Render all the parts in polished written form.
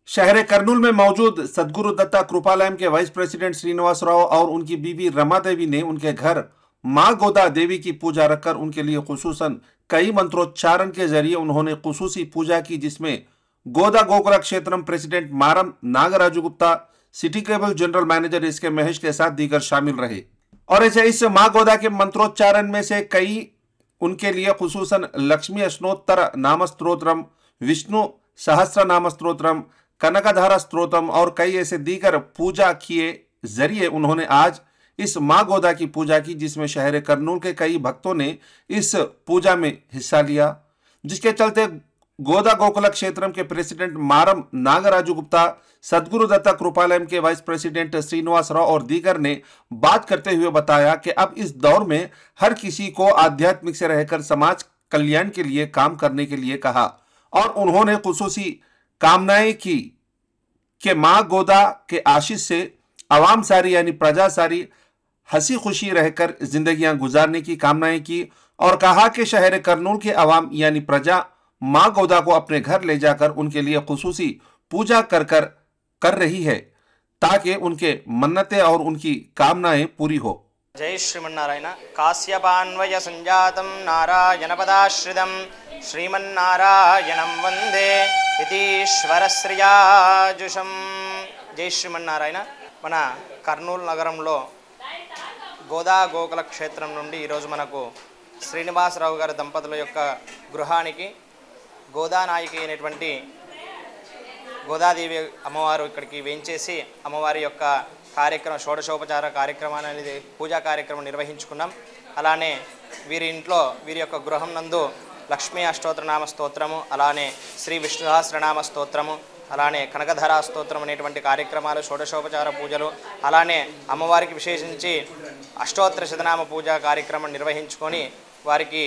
शहर कर्नूल में मौजूद सद्गुरु दत्ता कृपालयम के वाइस प्रेसिडेंट श्रीनिवास राव और उनकी बीवी रमा देवी ने उनके घर मां गोदा देवी की पूजा रखकर उनके लिए खुसूसन कई मंत्रोच्चारण के जरिए उन्होंने खुसूसी पूजा की, जिसमें गोदा गोकुला क्षेत्रम प्रेसिडेंट मारम Nagaraju Gupta, city cable general manager इसके महेश के साथ दीगर शामिल रहे। और ऐसे इस मां गोदा के मंत्रोच्चारण में से कई उनके लिए खुसूसन लक्ष्मी अष्टोत्तर नाम स्तोत्रम, विष्णु सहस्त्र नाम स्तोत्रम, कनकधारा स्तोत्रम और कई ऐसे दीगर पूजा किए जरिए उन्होंने आज इस मां गोदा की पूजा की, जिसमें शहर कर्नूल के कई भक्तों ने इस पूजा में हिस्सा लिया, जिसके चलते गोदा गोकुला क्षेत्रम के प्रेसिडेंट मारम नागराजू गुप्ता, सद्गुरु दत्ता कृपालयम के वाइस प्रेसिडेंट श्रीनिवास राव और दीगर ने बात करते हुए बताया कि अब इस दौर में हर किसी को आध्यात्मिक से रहकर समाज कल्याण के लिए काम करने के लिए कहा और उन्होंने खुसूसी कामनाएं की कि मां गोदा के आशीष से अवाम सारी यानी प्रजा सारी हंसी खुशी रहकर जिंदगियां गुजारने की कामनाएं की और कहा कि शहर कर्नूल के अवाम यानी प्रजा मां गोदा को अपने घर ले जाकर उनके लिए खुसूसी पूजा कर रही है ताकि उनके मन्नतें और उनकी कामनाएं पूरी हो। जय श्रीमन्नारायण। काश्यपान्वय संजातं नारायण पदाश्रितं श्रीमन्नारायणं वंदे यतीश्वरश्रियाजुषं। जय श्रीमन्नारायण। మన కర్నూలు నగరంలో గోదా గోకుల క్షేత్రం నుండి ఈరోజు మనకు శ్రీనివాసరావు గారి దంపతుల యొక్క గృహానికి గోదానాయికి అయినటువంటి గోదాదేవి అమ్మవారు ఇక్కడికి వేంచేసి అమ్మవారి యొక్క కార్యక్రమం షోడశోపచార కార్యక్రమాన్ని అనేది పూజా కార్యక్రమం నిర్వహించుకున్నాం. అలానే వీరి ఇంట్లో వీరి యొక్క గృహం నందు లక్ష్మీ అష్టోత్తరనామ స్తోత్రము, అలానే శ్రీ విష్ణు సహస్రనామ స్తోత్రము, అలానే కనకధరా స్తోత్రం అనేటువంటి కార్యక్రమాలు, షోడశోపచార పూజలు, అలానే అమ్మవారికి విశేషించి అష్టోత్తర శతనామ పూజా కార్యక్రమం నిర్వహించుకొని వారికి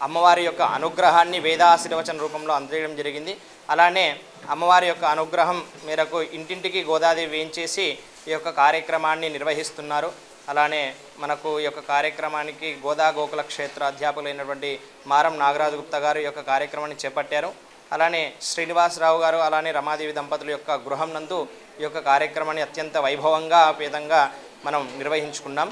అమ్మవారి యొక్క అనుగ్రహాన్ని వేదాశీర్వచన రూపంలో అందజేయడం జరిగింది. అలానే అమ్మవారి యొక్క అనుగ్రహం మేరకు ఇంటింటికి గోదాదేవి వేయించేసి ఈ యొక్క కార్యక్రమాన్ని నిర్వహిస్తున్నారు. అలానే మనకు ఈ యొక్క కార్యక్రమానికి గోదా గోకుల క్షేత్ర అధ్యాపకులైనటువంటి మారం నాగరాజు గుప్తా గారు ఈ యొక్క కార్యక్రమాన్ని చేపట్టారు. అలానే శ్రీనివాసరావు గారు అలానే రమాదేవి దంపతుల యొక్క గృహం నందు ఈ యొక్క కార్యక్రమాన్ని అత్యంత వైభవంగా పేదంగా మనం నిర్వహించుకున్నాం.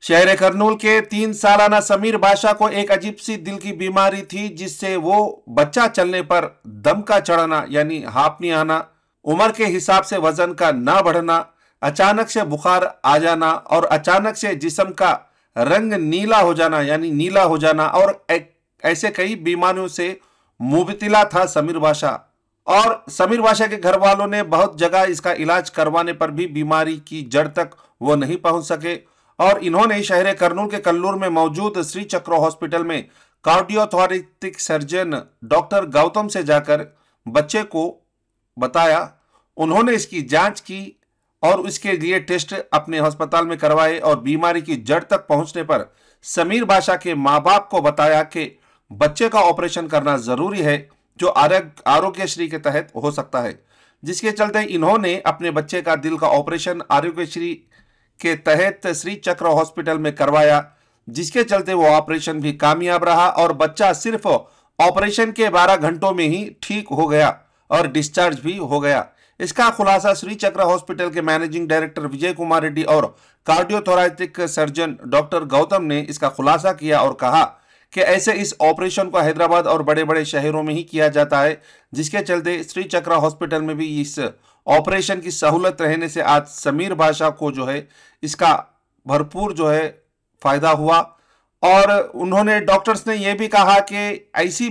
शहर कर्नूल के 3 सालाना समीर बादशाह को एक अजीब सी दिल की बीमारी थी, जिससे वो बच्चा चलने पर दम का चढ़ना यानी हांफनी आना, उम्र के हिसाब से वजन का ना बढ़ना, अचानक से बुखार आ जाना और अचानक से जिस्म का रंग नीला हो जाना यानी नीला हो जाना और ऐसे कई बीमारियों से मुब्तला था समीर बादशाह। और समीर बादशाह के घर वालों ने बहुत जगह इसका इलाज करवाने पर भी बीमारी की जड़ तक वो नहीं पहुंच सके और इन्होंने शहर कर्नूल के कल्लूर में मौजूद श्री चक्र हॉस्पिटल में कार्डियोथोरेटिक सर्जन डॉक्टर गौतम से जाकर बच्चे को बताया। उन्होंने इसकी जांच की और इसके लिए टेस्ट अपने अस्पताल में करवाए और बीमारी की जड़ तक पहुंचने पर समीर बादशाह के माँ बाप को बताया कि बच्चे का ऑपरेशन करना जरूरी है, जो आरोग्यश्री के तहत हो सकता है, जिसके चलते इन्होंने अपने बच्चे का दिल का ऑपरेशन आरोग्यश्री के तहत श्री चक्र हॉस्पिटल में करवाया, जिसके चलते वो ऑपरेशन भी कामयाब रहा और बच्चा सिर्फ ऑपरेशन के 12 घंटों में ही ठीक हो गया और डिस्चार्ज भी हो गया। इसका खुलासा श्री चक्र हॉस्पिटल के मैनेजिंग डायरेक्टर विजय कुमार रेड्डी और कार्डियोथोरेटिक सर्जन डॉक्टर गौतम ने इसका खुलासा किया और कहा कि ऐसे इस ऑपरेशन को हैदराबाद और बड़े बड़े शहरों में ही किया जाता है, जिसके चलते श्री चक्र हॉस्पिटल में भी इस ऑपरेशन की सहूलत रहने से आज समीर बादशाह को जो है इसका भरपूर जो है फायदा हुआ। और उन्होंने डॉक्टर्स ने यह भी कहा कि ऐसी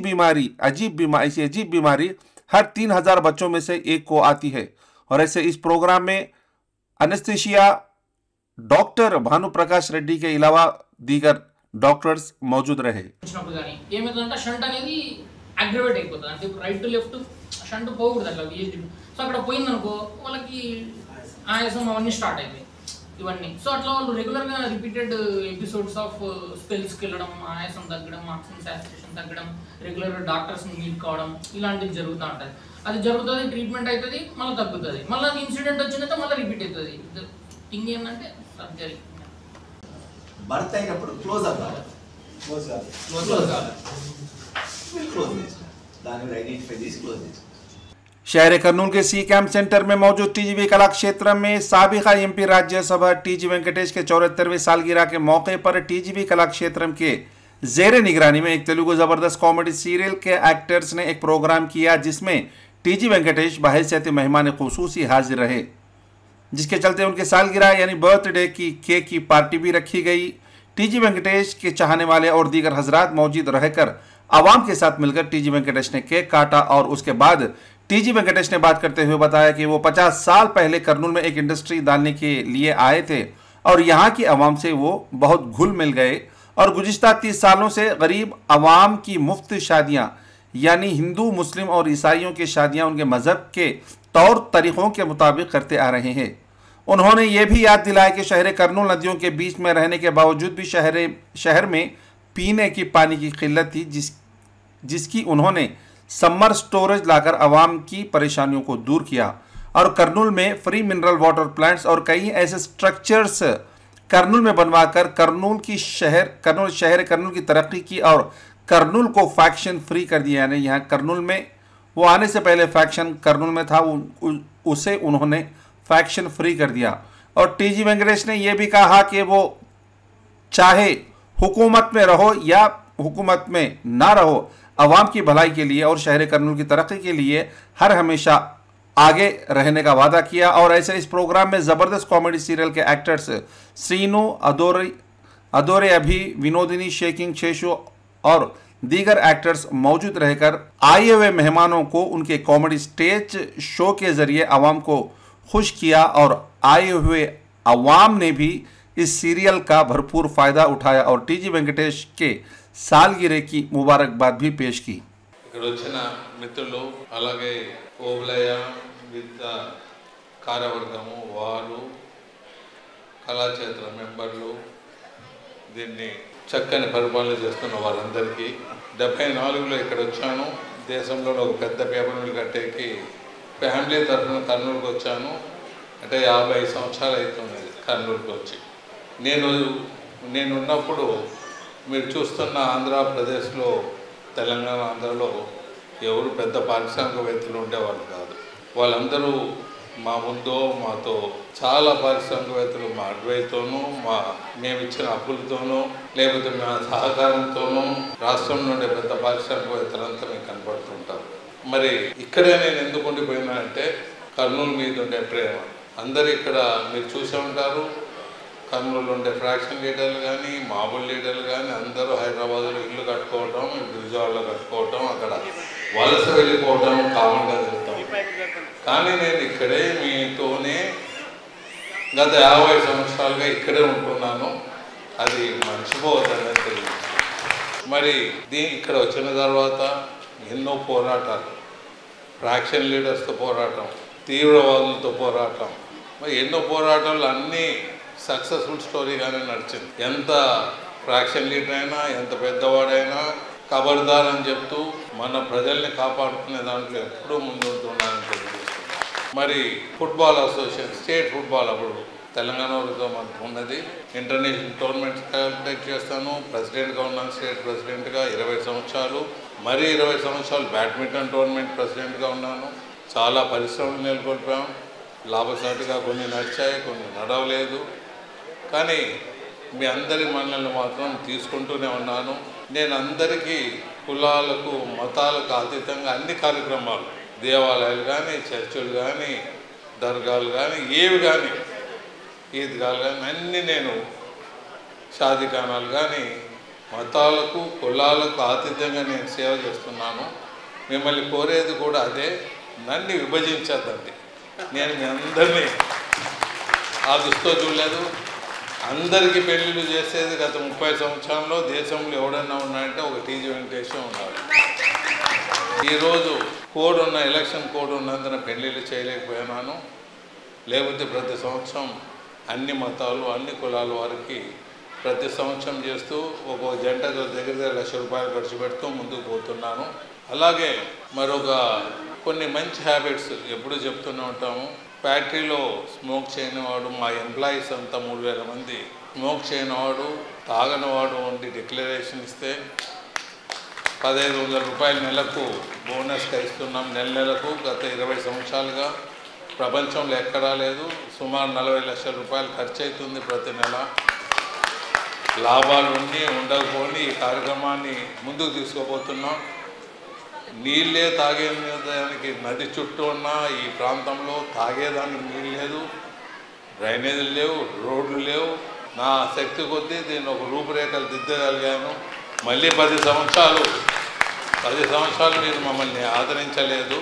अजीब बीमारी हर 3000 बच्चों में से एक को आती है। और ऐसे इस प्रोग्राम में एनेस्थीसिया डॉक्टर भानु प्रकाश रेड्डी के अलावा दीगर డాక్టర్స్ మౌజూద్ రహే. వచ్చినప్పుడు కానీ ఏమవుతుందంటే షంట్ అనేది అగ్రివేట్ అయిపోతుంది, అంటే రైట్ టు లెఫ్ట్ షంట్ పోకూడదు అట్లా ఏజ్. సో అక్కడ పోయిందనుకో వాళ్ళకి ఆయాసం అవన్నీ స్టార్ట్ అయిపోయి ఇవన్నీ. సో అట్లా వాళ్ళు రెగ్యులర్గా రిపీటెడ్ ఎపిసోడ్స్ ఆఫ్ స్పెల్స్కి వెళ్ళడం, ఆయాసం తగ్గడం, ఆక్సిజన్ సాచురేషన్ తగ్గడం, రెగ్యులర్గా డాక్టర్స్ని మీట్ కావడం ఇలాంటివి జరుగుతూ ఉంటుంది. అది జరుగుతుంది, ట్రీట్మెంట్ అవుతుంది, మళ్ళీ తగ్గుతుంది, మళ్ళీ అది ఇన్సిడెంట్ వచ్చినట్టు మళ్ళీ రిపీట్ అవుతుంది. థింగ్ ఏంటంటే సర్జరీ బర్త్ అయినప్పుడు క్లోజ్ అవ్వాలి, దాన్ని ఐడెంటిఫై చేసి క్లోజ్ చేసి शहर कर्नूल के सी कैंप सेंटर में मौजूद टीजीवी कला क्षेत्र में साबिका एमपी राज्यसभा टीजी वेंकटेश के 74वें सालगिरह के मौके पर टीजीवी कला क्षेत्र के जेर निगरानी में एक तेलुगु जबरदस्त कॉमेडी सीरियल के एक्टर्स ने एक प्रोग्राम किया, जिसमें टीजी वेंकटेश बहैसियत मेहमान खुसूसी हाजिर रहे, जिसके चलते उनके सालगिरह यानी बर्थडे की केक की पार्टी भी रखी गई। टीजी वेंकटेश के चाहने वाले और दीगर हजरात मौजूद रहकर आवाम के साथ मिलकर टीजी वेंकटेश ने केक काटा और उसके बाद टीजी वेंकटेश ने बात करते हुए बताया कि वो 50 साल पहले कर्नूल में एक इंडस्ट्री डालने के लिए आए थे और यहाँ की आवाम से वो बहुत घुल मिल गए और गुज़िश्ता 30 सालों से गरीब आवाम की मुफ्त शादियाँ यानी हिंदू, मुस्लिम और ईसाइयों की शादियाँ उनके मज़हब के तौर तरीक़ों के मुताबिक करते आ रहे हैं। उन्होंने ये भी याद दिलाया कि शहर कर्नूल नदियों के बीच में रहने के बावजूद भी शहर में पीने की पानी की किल्लत थी, जिसकी उन्होंने समर स्टोरेज लाकर आवाम की परेशानियों को दूर किया और कर्नूल में फ्री मिनरल वाटर प्लांट्स और कई ऐसे स्ट्रक्चर्स कर्नूल में बनवाकर कर्नूल की तरक्की की और कर्नूल को फैक्शन फ्री कर दिया। यानी यहाँ कर्नूल में वो आने से पहले फैक्शन कर्नूल में था, उसे उन्होंने फैक्शन फ्री कर दिया। और टीजी वेंकटेश ने यह भी कहा कि वो चाहे हुकूमत में रहो या हुकूमत में ना रहो, अवाम की भलाई के लिए और शहर कर्नूल की तरक्की के लिए हर हमेशा आगे रहने का वादा किया। और ऐसे इस प्रोग्राम में ज़बरदस्त कॉमेडी सीरियल के एक्टर्स श्रीनू, अदोरे अभी, विनोदिनी, शेकिंग, शेषु और दीगर एक्टर्स मौजूद रहकर आए हुए मेहमानों को उनके कॉमेडी स्टेज शो के ज़रिए आवाम को खुश किया और आए हुए आवाम ने भी इस सीरियल का भरपूर फ़ायदा उठाया और टीजी वेंकटेश के सालगिरह की मुबारकबाद भी पेश की। मित्रुలు అలాగే ఓబులయ్య విద్య కార్యవర్గము వారు కళాక్షేత్ర మెంబర్లు దీన్ని చక్కని పరిపాలన చేస్తున్న వారందరికీ 74లో ఇక్కడ వచ్చాను. దేశంలో ఒక పెద్ద పేపర్ మిల్ కట్టేకి ఫ్యామిలీ తరఫున కర్నూలుకి వచ్చాను. అంటే 50 సంవత్సరాలు అవుతుంది కర్నూలుకి వచ్చి. నేనున్నప్పుడు మీరు చూస్తున్న ఆంధ్రప్రదేశ్లో, తెలంగాణ, ఆంధ్రలో ఎవరు పెద్ద పారిశ్రామికవేత్తలు ఉండేవాళ్ళు కాదు. వాళ్ళందరూ మా ముందో మాతో చాలా పారిశ్రామికవేత్తలు మా అడ్వైతోనూ మేము ఇచ్చిన అప్పులతోనూ లేకపోతే మా సహకారంతోనూ రాష్ట్రంలో ఉండే పెద్ద పారిశ్రామికవేత్తలంతా మీకు కనపడుతుంటారు. మరి ఇక్కడే నేను ఎందుకు ఉండిపోయినా అంటే కర్నూలు మీద ఉండే ప్రేమ. అందరు ఇక్కడ మీరు చూసే ఉంటారు, కర్నూలు ఉండే ఫ్రాక్షన్ లీడర్లు కానీ మామూలు లీడర్లు కానీ అందరూ హైదరాబాద్లో ఇల్లు కట్టుకోవటం, విజయవాడలో కట్టుకోవటం, అక్కడ వలస వెళ్ళిపోవటం కామన్గా జరుగుతాం. కానీ నేను ఇక్కడే మీతోనే గత 50 సంవత్సరాలుగా ఇక్కడే ఉంటున్నాను. అది మర్చిపోవద్దని తెలియదు. మరి ఇక్కడ వచ్చిన తర్వాత ఎన్నో పోరాటాలు, ఫ్రాక్షన్ లీడర్స్తో పోరాటం, తీవ్రవాదులతో పోరాటం, మరి ఎన్నో పోరాటాలు అన్నీ సక్సెస్ఫుల్ స్టోరీగానే నడిచింది. ఎంత ఫ్రాక్షన్ లీడర్ అయినా, ఎంత పెద్దవాడైనా ఖబర్దార్ అని చెప్తూ మన ప్రజల్ని కాపాడుకునే దాంట్లో ఎప్పుడూ ముందుంటున్నానని తెలియజేస్తున్నాను. మరి ఫుట్బాల్ అసోసియేషన్, స్టేట్ ఫుట్బాల్ అప్పుడు తెలంగాణతో మనకు ఉన్నది. ఇంటర్నేషనల్ టోర్నమెంట్స్ కండక్ట్ చేస్తాను. ప్రెసిడెంట్గా ఉన్నాను, స్టేట్ ప్రెసిడెంట్గా 20 సంవత్సరాలు. మరి 20 సంవత్సరాలు బ్యాడ్మింటన్ టోర్నమెంట్ ప్రెసిడెంట్గా ఉన్నాను. చాలా పరిశ్రమలు నెలకొల్పాం. లాభసాటిగా కొన్ని నడిచాయి, కొన్ని నడవలేదు. కానీ మీ అందరి మనల్ని మాత్రం తీసుకుంటూనే ఉన్నాను. నేను అందరికీ కులాలకు, మతాలకు అతీతంగా అన్ని కార్యక్రమాలు, దేవాలయాలు కానీ, చర్చిలు కానీ, దర్గాలు కానీ, ఏవి కానీ, ఈద్గాలు కానీ అన్నీ నేను షాదీఖానాలు కానీ మతాలకు, కులాలకు అతీతంగా నేను సేవ చేస్తున్నాను. మిమ్మల్ని కోరేది కూడా అదే, నన్ను విభజించద్దండి. నేను మీ అందరినీ ఆ దృష్టితో చూడలేదు. అందరికీ పెళ్ళిళ్ళు చేసేది గత 30 సంవత్సరాల్లో దేశంలో ఎవడన్నా ఉన్నాయంటే ఒక టీజీ వెంకటేశ్వర ఉన్నారు. ఈరోజు కోడ్ ఉన్న, ఎలక్షన్ కోడ్ ఉన్నందున పెళ్ళిళ్ళు చేయలేకపోయినాను. లేకపోతే ప్రతి సంవత్సరం అన్ని మతాలు, అన్ని కులాల వారికి ప్రతి సంవత్సరం చేస్తూ ఒక జంటకు దగ్గర ₹1 లక్ష ఖర్చు పెడుతూ ముందుకు పోతున్నాను. అలాగే మరొక కొన్ని మంచి హ్యాబిట్స్ ఎప్పుడు చెప్తూనే ఉంటాము. ఫ్యాక్టరీలో స్మోక్ చేయనివాడు, మా ఎంప్లాయీస్ అంతా 3000 మంది స్మోక్ చేయనివాడు, తాగనివాడు వంటి డిక్లరేషన్ ఇస్తే 1500 రూపాయలు నెలకు బోనస్గా ఇస్తున్నాం. నెలకు గత 20 సంవత్సరాలుగా ప్రపంచంలో ఎక్కడా లేదు. సుమారు 40 లక్షల రూపాయలు ఖర్చు అవుతుంది ప్రతి నెల. లాభాలు ఉండి ఉండకపోని ఈ కార్యక్రమాన్ని ముందుకు తీసుకుపోతున్నాం. నీళ్ళే తాగేదానికి నది చుట్టూ ఉన్న ఈ ప్రాంతంలో తాగేదానికి నీళ్ళు లేదు, డ్రైనేజీలు లేవు, రోడ్లు లేవు. నా శక్తి కొద్దీ దీన్ని ఒక రూపురేఖలు దిద్దగలిగాను. మళ్ళీ 10 సంవత్సరాలు మీరు మమ్మల్ని ఆదరించలేదు.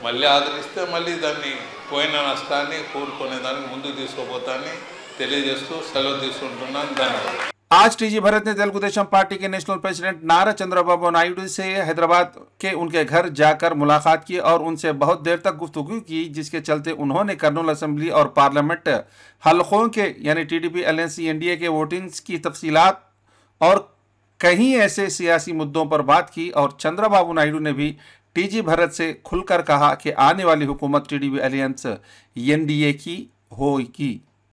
మళ్ళీ ఆదరిస్తే మళ్ళీ దాన్ని పోయిన నష్టాన్ని కూరుకునేదానికి ముందుకు తీసుకుపోతానని తెలియజేస్తూ సెలవు తీసుకుంటున్నాను. ధన్యవాదాలు. आज टीजी भरत ने तेलुगु देशम पार्टी के नेशनल प्रेसिडेंट नारा चंद्रबाबू नायडू से हैदराबाद के उनके घर जाकर मुलाकात की और उनसे बहुत देर तक गुफ्तगू की, जिसके चलते उन्होंने कर्नूल असेंबली और पार्लियामेंट हलकों के यानी टीडीपी एलएनसी एनडीए के वोटिंग्स की तफसीलात और कई ऐसे सियासी मुद्दों पर बात की। और चंद्रबाबू नायडू ने भी टीजी भरत से खुलकर कहा कि आने वाली हुकूमत टीडीपी एलियंस एनडीए की होगी।